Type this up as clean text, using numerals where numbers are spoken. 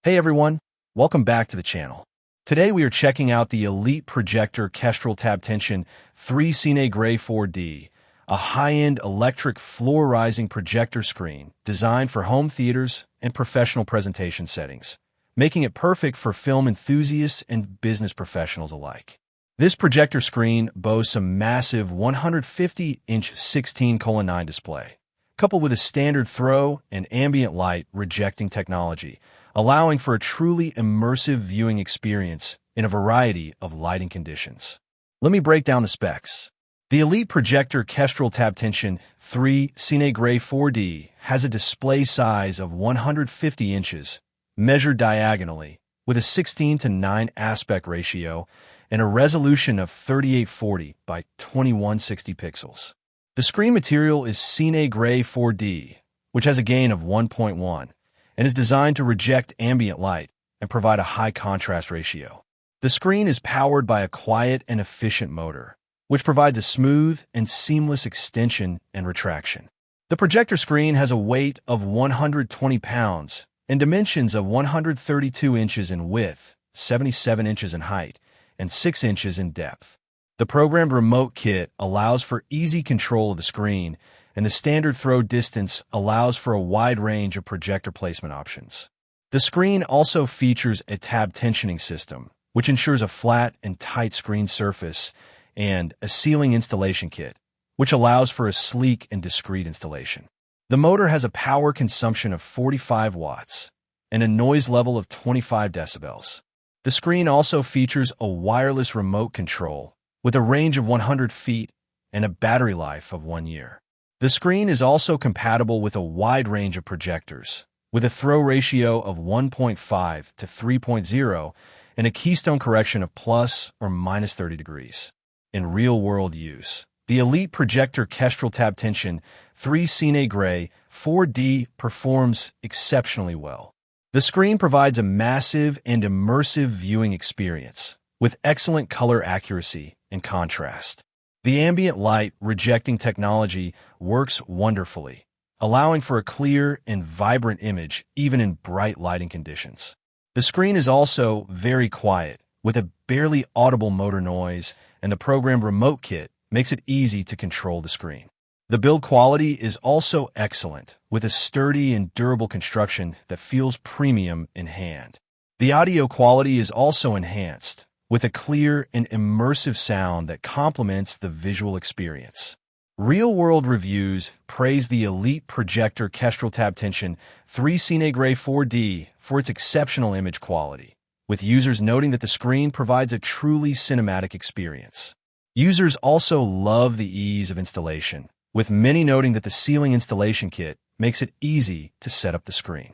Hey everyone, welcome back to the channel. Today we are checking out the Elite Projector Kestrel Tab Tension 3 CineGrey 4D, a high-end electric fluorizing projector screen designed for home theaters and professional presentation settings, making it perfect for film enthusiasts and business professionals alike. This projector screen boasts a massive 150-inch 16:9 display, coupled with a standard throw and ambient light rejecting technology, allowing for a truly immersive viewing experience in a variety of lighting conditions. Let me break down the specs. The Elite Projector Kestrel Tab Tension 3 CineGrey 4D has a display size of 150 inches, measured diagonally, with a 16:9 aspect ratio and a resolution of 3840 by 2160 pixels. The screen material is CineGrey 4D, which has a gain of 1.1, and is designed to reject ambient light and provide a high contrast ratio. The screen is powered by a quiet and efficient motor, which provides a smooth and seamless extension and retraction. The projector screen has a weight of 120 pounds and dimensions of 132 inches in width, 77 inches in height, and 6 inches in depth. The programmed remote kit allows for easy control of the screen, and the standard throw distance allows for a wide range of projector placement options. The screen also features a tab tensioning system, which ensures a flat and tight screen surface, and a ceiling installation kit, which allows for a sleek and discreet installation. The motor has a power consumption of 45 watts and a noise level of 25 decibels. The screen also features a wireless remote control with a range of 100 feet and a battery life of 1 year. The screen is also compatible with a wide range of projectors, with a throw ratio of 1.5 to 3.0 and a keystone correction of plus or minus 30 degrees. In real-world use, the Elite Projector Kestrel Tab Tension 3 CineGrey 4D performs exceptionally well. The screen provides a massive and immersive viewing experience, with excellent color accuracy and contrast. The ambient light rejecting technology works wonderfully, allowing for a clear and vibrant image even in bright lighting conditions. The screen is also very quiet, with a barely audible motor noise, and the programmed remote kit makes it easy to control the screen. The build quality is also excellent, with a sturdy and durable construction that feels premium in hand. The audio quality is also enhanced, with a clear and immersive sound that complements the visual experience. Real-world reviews praise the Elite Projector Kestrel Tab Tension 3 CineGrey 4D for its exceptional image quality, with users noting that the screen provides a truly cinematic experience. Users also love the ease of installation, with many noting that the ceiling installation kit makes it easy to set up the screen.